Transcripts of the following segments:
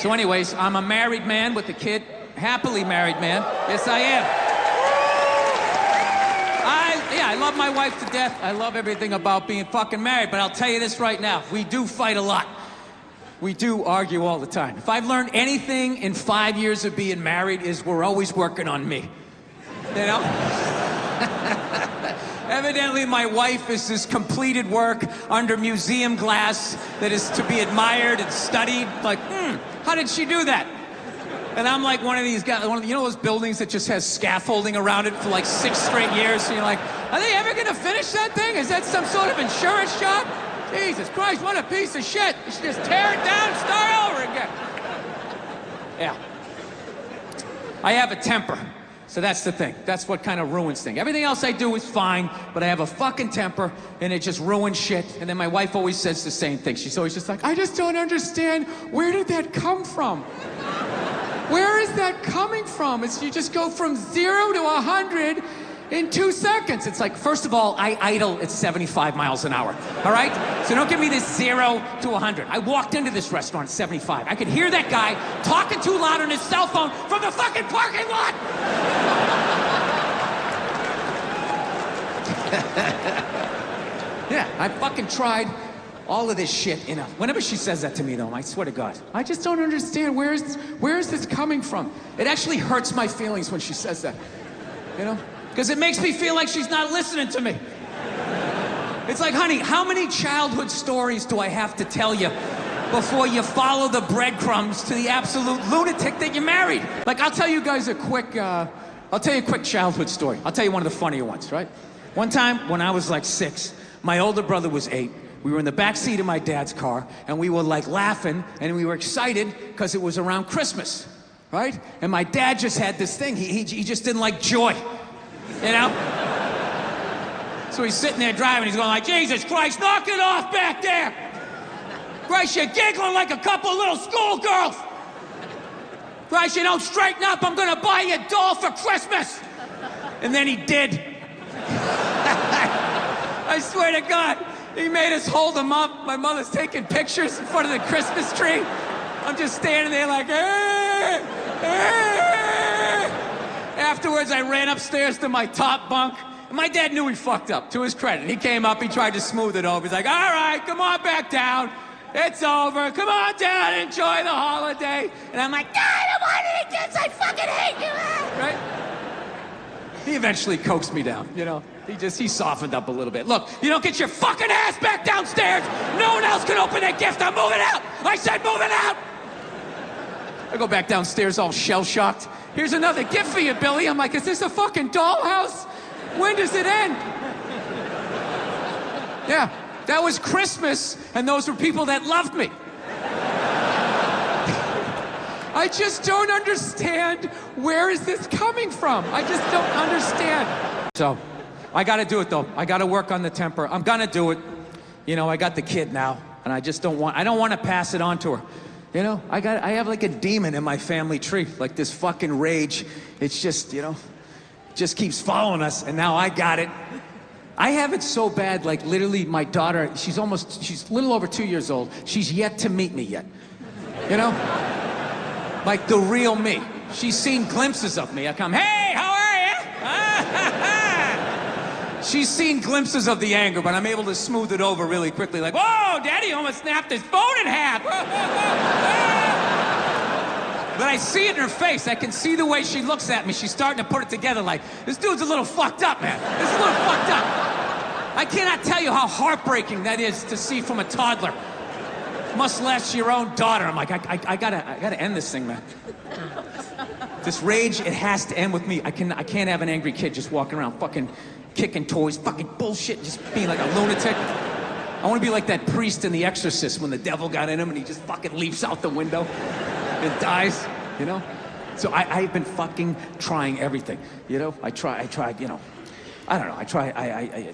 So anyways, I'm a married man with a kid. Happily married man. Yes, I am. I love my wife to death. I love everything about being fucking married, but I'll tell you this right now. We do fight a lot. We do argue all the time. If I've learned anything in 5 years of being married is we're always working on me. You know? Evidently, my wife is this completed work under museum glass that is to be admired and studied. Like, how did she do that? And I'm like one of these guys, you know those buildings that just has scaffolding around it for like 6 straight years? And you're like, are they ever gonna finish that thing? Is that some sort of insurance job? Jesus Christ, what a piece of shit. You should just tear it down and start over again. Yeah. I have a temper. So that's the thing. That's what kind of ruins things. Everything else I do is fine, but I have a fucking temper, and it just ruins shit. And then my wife always says the same thing. She's always just like, I just don't understand. Where did that come from? Where is that coming from? It's you just go from 0 to 100 in 2 seconds. It's like, first of all, I idle at 75 miles an hour, all right? So don't give me this 0 to 100. I walked into this restaurant at 75. I could hear that guy talking too loud on his cell phone from the fucking parking lot. Yeah, I fucking tried all of this shit enough. Whenever she says that to me, though, I swear to God, I just don't understand. Where is this coming from? It actually hurts my feelings when she says that, you know? Because it makes me feel like she's not listening to me. It's like, honey, how many childhood stories do I have to tell you before you follow the breadcrumbs to the absolute lunatic that you married? Like, I'll tell you guys a quick childhood story. I'll tell you one of the funnier ones, right? One time, when I was like 6, my older brother was 8. We were in the back seat of my dad's car, and we were like laughing, and we were excited because it was around Christmas, right? And my dad just had this thing. He just didn't like joy, you know? So he's sitting there driving. He's going like, Jesus Christ, knock it off back there. Christ, you're giggling like a couple of little schoolgirls. Christ, you don't straighten up. I'm going to buy you a doll for Christmas. And then he did. I swear to God. He made us hold him up. My mother's taking pictures in front of the Christmas tree. I'm just standing there like, Afterwards, I ran upstairs to my top bunk. And my dad knew he fucked up, to his credit. He came up, he tried to smooth it over. He's like, all right, come on back down. It's over. Come on down, enjoy the holiday. And I'm like, I don't want any kids. I fucking hate you. Right? He eventually coaxed me down, you know? He softened up a little bit. Look, you don't get your fucking ass back downstairs. No one else can open that gift. I'm moving out. I said moving out. I go back downstairs all shell-shocked. Here's another gift for you, Billy. I'm like, is this a fucking dollhouse? When does it end? Yeah, that was Christmas, and those were people that loved me. I just don't understand. Where is this coming from? I just don't understand. So, I gotta do it though. I gotta work on the temper. I'm gonna do it. You know, I got the kid now, and I don't want to pass it on to her. You know, I have like a demon in my family tree, like this fucking rage. It's just, you know, just keeps following us, and now I got it. I have it so bad, like literally my daughter, she's a little over 2 years old. She's yet to meet me yet. You know? Like the real me. She's seen glimpses of me. I come, hey, how are you? She's seen glimpses of the anger, but I'm able to smooth it over really quickly. Like, whoa, Daddy almost snapped his phone in half. But I see it in her face. I can see the way she looks at me. She's starting to put it together like, this dude's a little fucked up, man. This is a little fucked up. I cannot tell you how heartbreaking that is to see from a toddler. Much less your own daughter. I'm like, I gotta end this thing, man. This rage, it has to end with me. I can't have an angry kid just walking around fucking kicking toys, fucking bullshit, just being like a lunatic. I want to be like that priest in The Exorcist when the devil got in him and he just fucking leaps out the window and dies, you know? So I've been fucking trying everything, you know? I tried, you know, I don't know, I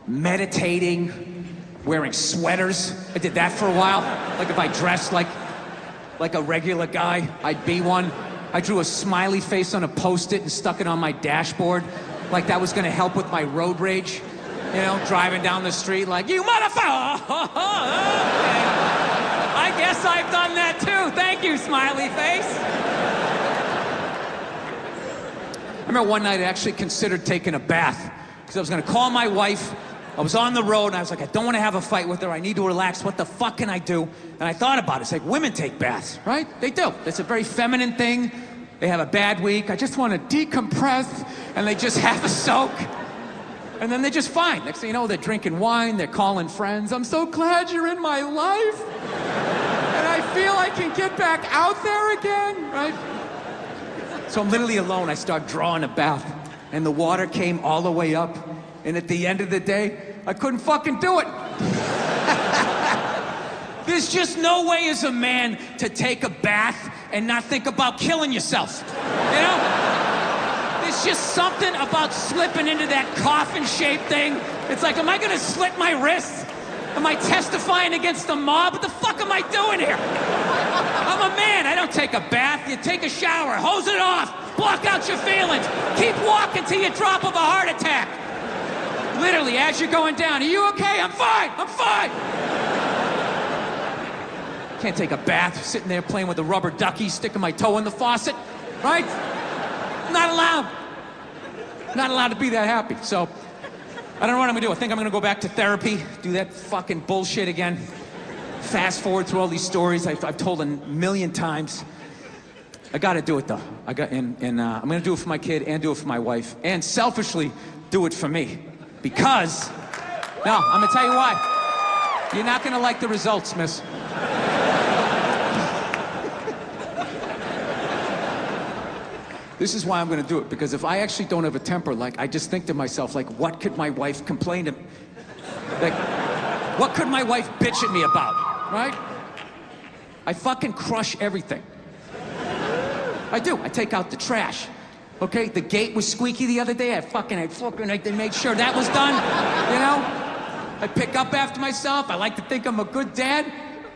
meditating, wearing sweaters. I did that for a while. Like if I dressed like a regular guy, I'd be one. I drew a smiley face on a Post-it and stuck it on my dashboard. Like that was gonna help with my road rage. You know, driving down the street like, you motherfucker! I guess psyched on that too. Thank you, smiley face. I remember one night I actually considered taking a bath because I was gonna call my wife. I was on the road and I was like, I don't want to have a fight with her. I need to relax. What the fuck can I do? And I thought about it. It's like women take baths, right? They do. It's a very feminine thing. They have a bad week. I just want to decompress, and they just have a soak. And then they're just fine. Next thing you know, they're drinking wine, they're calling friends. I'm so glad you're in my life. And I feel I can get back out there again, right? So I'm literally alone. I start drawing a bath, and the water came all the way up. And at the end of the day, I couldn't fucking do it. There's just no way as a man to take a bath and not think about killing yourself, you know? There's just something about slipping into that coffin-shaped thing. It's like, am I gonna slit my wrists? Am I testifying against the mob? What the fuck am I doing here? I'm a man, I don't take a bath. You take a shower, hose it off, block out your feelings. Keep walking till you drop of a heart attack. Literally, as you're going down, are you okay? I'm fine, I'm fine. Can't take a bath, sitting there playing with a rubber ducky, sticking my toe in the faucet, right? Not allowed. Not allowed to be that happy. So, I don't know what I'm gonna do. I think I'm gonna go back to therapy, do that fucking bullshit again. Fast forward through all these stories I've told a million times. I gotta do it though. I'm gonna do it for my kid and do it for my wife. And selfishly, do it for me. Because, no, I'm gonna tell you why. You're not gonna like the results, miss. This is why I'm gonna do it, because if I actually don't have a temper, like, I just think to myself, like, what could my wife complain to me? Like, what could my wife bitch at me about, right? I fucking crush everything. I do, I take out the trash. Okay, the gate was squeaky the other day. I made sure that was done, you know? I pick up after myself. I like to think I'm a good dad.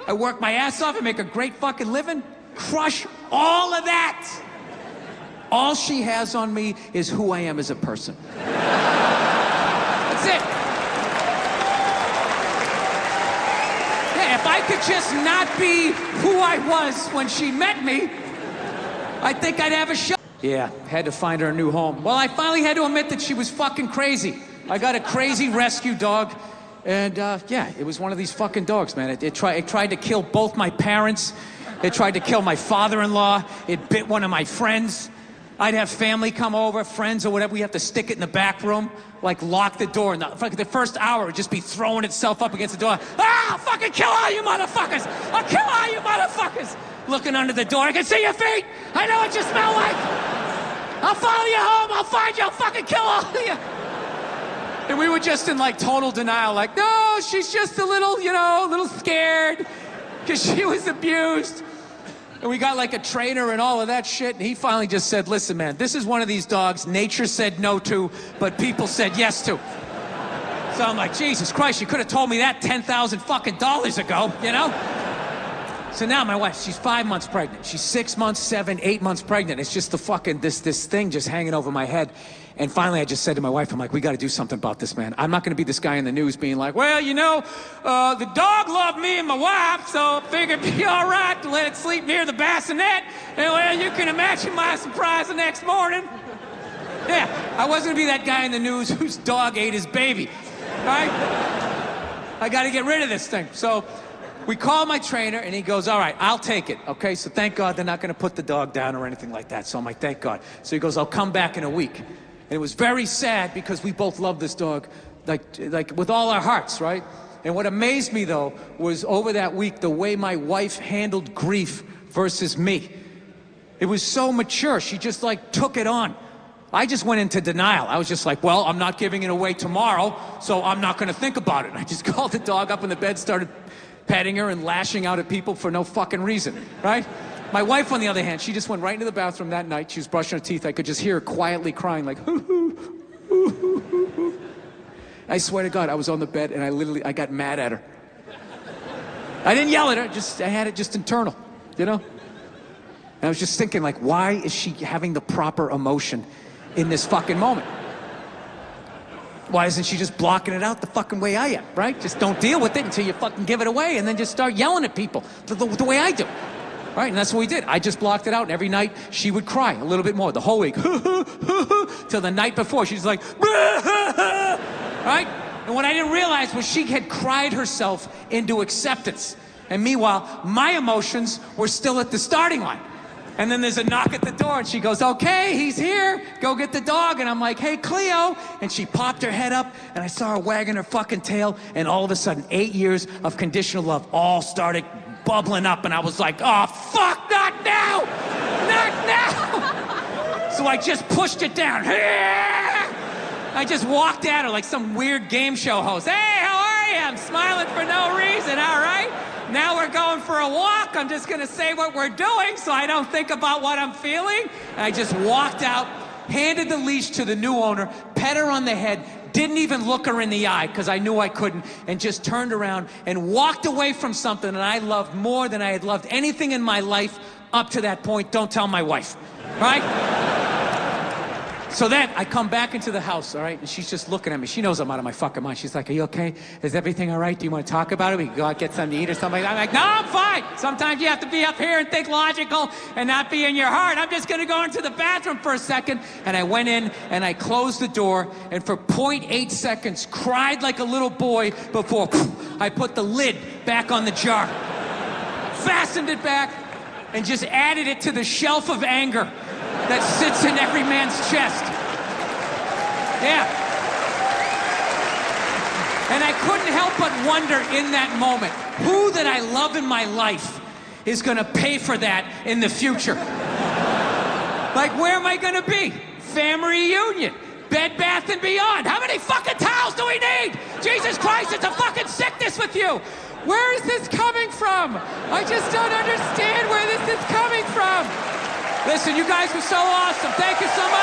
I work my ass off. I make a great fucking living. Crush all of that. All she has on me is who I am as a person. That's it. Yeah, if I could just not be who I was when she met me, I think I'd have a shot. Yeah, had to find her a new home. Well, I finally had to admit that she was fucking crazy. I got a crazy rescue dog, and yeah, it was one of these fucking dogs, man. It tried to kill both my parents. It tried to kill my father-in-law. It bit one of my friends. I'd have family come over, friends or whatever. We have to stick it in the back room, like lock the door. And the first hour would just be throwing itself up against the door. Ah, I'll fucking kill all you motherfuckers! I'll kill all you motherfuckers! Looking under the door, I can see your feet! I know what you smell like! I'll follow you home, I'll find you, I'll fucking kill all of you! And we were just in like total denial, like, no, she's just a little, you know, a little scared, because she was abused. And we got like a trainer and all of that shit, and he finally just said, listen, man, this is one of these dogs nature said no to, but people said yes to. So I'm like, Jesus Christ, you could have told me that 10,000 fucking dollars ago, you know? So now my wife, she's 5 months pregnant. She's 6 months, 7, 8 months pregnant. It's just the fucking, this thing just hanging over my head. And finally I just said to my wife, I'm like, we gotta do something about this, man. I'm not gonna be this guy in the news being like, well, you know, the dog loved me and my wife, so I figured it'd be all right to let it sleep near the bassinet. And well, you can imagine my surprise the next morning. Yeah, I wasn't gonna be that guy in the news whose dog ate his baby, right? I gotta get rid of this thing. So we call my trainer and he goes, all right, I'll take it, okay? So thank God they're not gonna put the dog down or anything like that. So I'm like, thank God. So he goes, I'll come back in a week. And it was very sad because we both love this dog, like with all our hearts, right? And what amazed me though was over that week, the way my wife handled grief versus me. It was so mature, she just like took it on. I just went into denial. I was just like, well, I'm not giving it away tomorrow, so I'm not gonna think about it. And I just called the dog up in the bed, started petting her and lashing out at people for no fucking reason, right? My wife, on the other hand, she just went right into the bathroom that night. She was brushing her teeth. I could just hear her quietly crying, like, hoo, hoo, hoo, hoo, hoo, hoo. I swear to God, I was on the bed and I got mad at her. I didn't yell at her, I had it just internal, you know? And I was just thinking, like, why is she having the proper emotion in this fucking moment? Why isn't she just blocking it out the fucking way I am, right? Just don't deal with it until you fucking give it away and then just start yelling at people the way I do. Right, and that's what we did. I just blocked it out, and every night she would cry a little bit more the whole week. Till the night before, she's like, right? And what I didn't realize was she had cried herself into acceptance. And meanwhile, my emotions were still at the starting line. And then there's a knock at the door, and she goes, okay, he's here. Go get the dog. And I'm like, hey, Cleo. And she popped her head up, and I saw her wagging her fucking tail. And all of a sudden, 8 years of conditional love all started bubbling up. And I was like, oh, fuck, not now. Not now. So I just pushed it down. I just walked at her like some weird game show host. Hey, how are you? I'm smiling for no reason, all right? Now we're going for a walk. I'm just going to say what we're doing so I don't think about what I'm feeling. And I just walked out, handed the leash to the new owner, pet her on the head, didn't even look her in the eye because I knew I couldn't, and just turned around and walked away from something that I loved more than I had loved anything in my life up to that point. Don't tell my wife, right? So then I come back into the house, all right, and she's just looking at me. She knows I'm out of my fucking mind. She's like, are you okay? Is everything all right? Do you want to talk about it? We can go out, get something to eat or something. I'm like, no, I'm fine. Sometimes you have to be up here and think logical and not be in your heart. I'm just going to go into the bathroom for a second. And I went in and I closed the door and for 0.8 seconds cried like a little boy before I put the lid back on the jar, fastened it back, and just added it to the shelf of anger that sits in every man's chest. Yeah. And I couldn't help but wonder in that moment, who that I love in my life is gonna pay for that in the future? Like, where am I gonna be? Family reunion, Bed Bath & Beyond. How many fucking towels do we need? Jesus Christ, it's a fucking sickness with you. Where is this coming from? I just don't understand where this is coming from. Listen, you guys were so awesome. Thank you so much.